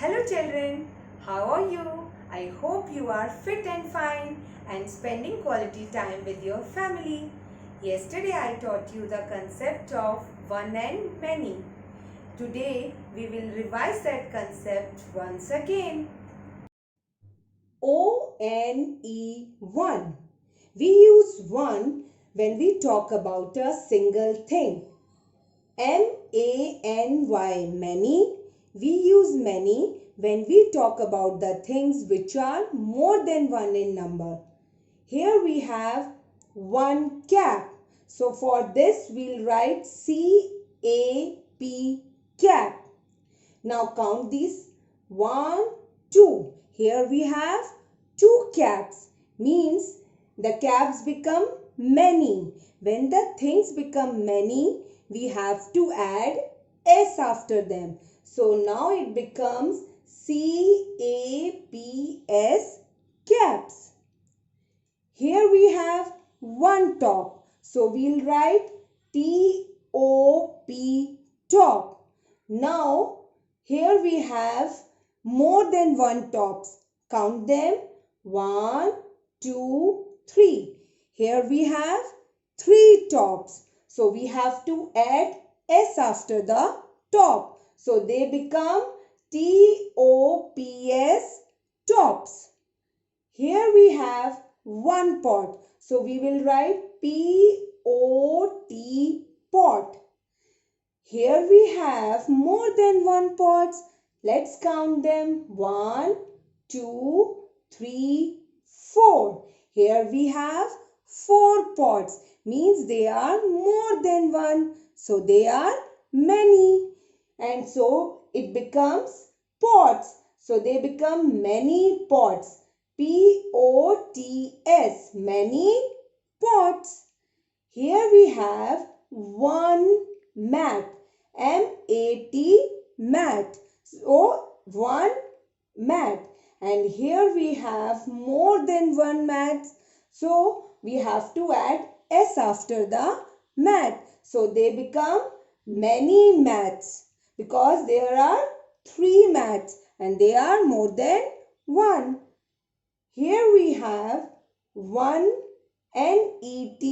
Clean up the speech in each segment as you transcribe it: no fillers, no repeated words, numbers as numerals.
Hello children, how are you? I hope you are fit and fine and spending quality time with your family. Yesterday I taught you the concept of one and many. Today we will revise that concept once again. one. We use one when we talk about a single thing. many, many. We use many when we talk about the things which are more than one in number. Here we have one cap. So for this we'll write CAP, cap. Now count these. 1, 2. Here we have 2 caps. Means the caps become many. When the things become many, we have to add S after them. So now it becomes CAPS, caps. Here we have one top. So we'll write TOP, top. Now here we have more than one tops. Count them. 1, 2, 3. Here we have 3 tops. So we have to add S after the top. So they become TOPS, tops. Here we have one pot. So we will write POT, pot. Here we have more than one pots. Let's count them. 1, 2, 3, 4. Here we have 4 pots. Means they are more than one. So they are many. And so it becomes pots. So they become many pots. POTS, many pots. Here we have one mat. MAT, mat. So one mat. And here we have more than one mat. So we have to add S after the mat. So they become many mats. Because there are 3 mats and they are more than one. Here we have one NET,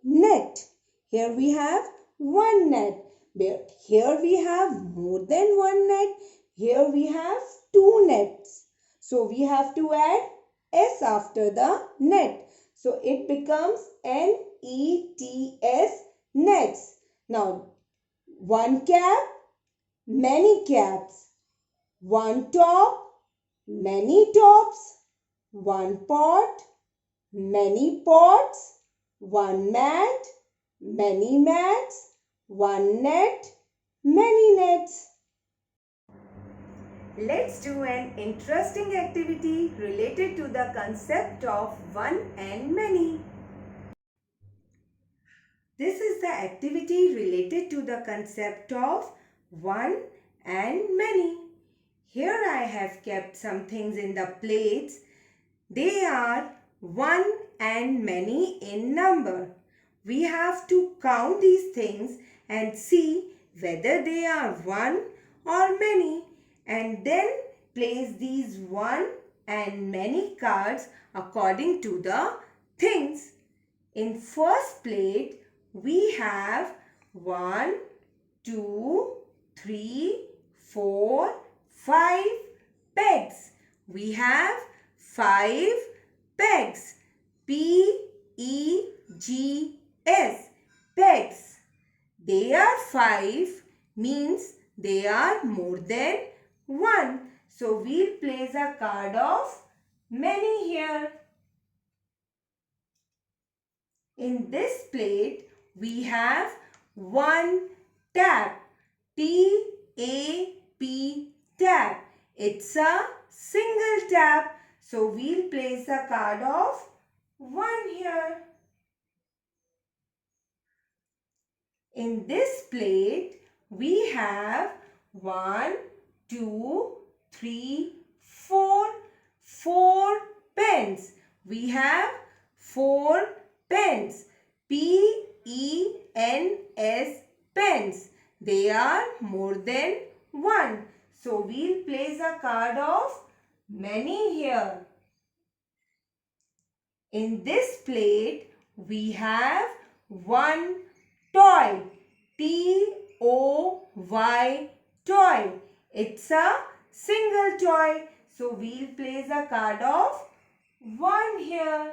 net. Here we have one net. Here we have more than one net. Here we have 2 nets. So we have to add S after the net. So it becomes NETS, nets. Now one cap, many caps. One top, many tops. One pot, many pots. One mat, many mats. One net, many nets. Let's do an interesting activity related to the concept of one and many. This is the activity related to the concept of one and many. Here I have kept some things in the plates. They are one and many in number. We have to count these things and see whether they are one or many, and then place these one and many cards according to the things. In first plate, we have 1, 2, 3, 4, 5 pegs. We have 5 pegs. PEGS, pegs. They are 5 means they are more than 1. So we'll place a card of many here. In this plate, we have one tap. TAP, tap. It's a single tap. So we'll place a card of 1 here. In this plate, we have 1, 2, 3, 4, 4 pens. We have 4 pens. PENS, pens. They are more than 1. So we'll place a card of many here. In this plate, we have one toy. T-O-Y, toy. It's a single toy. So we'll place a card of 1 here.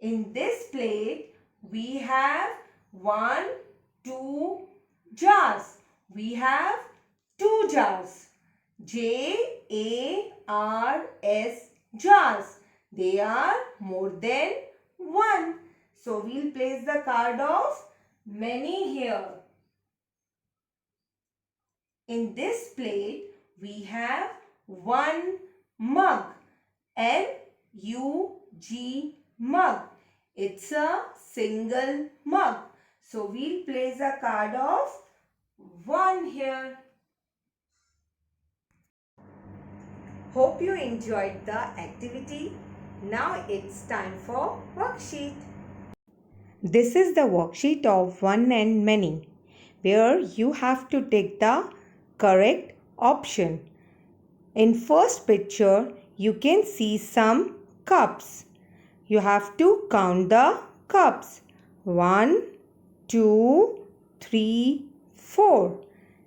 In this plate, we have 1, 2 jars. We have 2 jars. J-A-R-S, jars. They are more than 1. So we'll place the card of many here. In this plate, we have 1 mug. M-U-G, mug. It's a single mug. So we'll place a card of 1 here. Hope you enjoyed the activity. Now it's time for worksheet. This is the worksheet of one and many, where you have to take the correct option. In first picture, you can see some cups. You have to count the cups. 1, 2, 3, 4.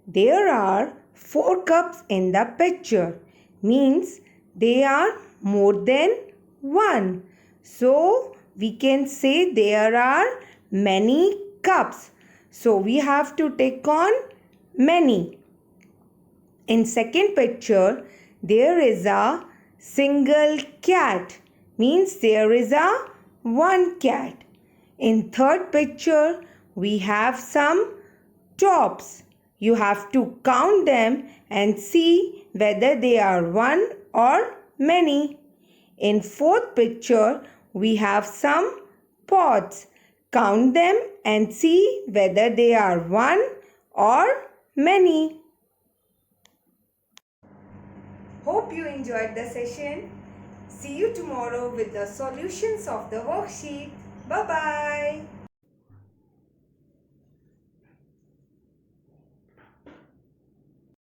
There are 4 cups in the picture. Means they are more than 1. So we can say there are many cups. So we have to take on many. In second picture, there is a single cat. Means there is a one cat. In third picture, we have some tops. You have to count them and see whether they are one or many. In fourth picture, we have some pots. Count them and see whether they are one or many. Hope you enjoyed the session. See you tomorrow with the solutions of the worksheet. Bye-bye.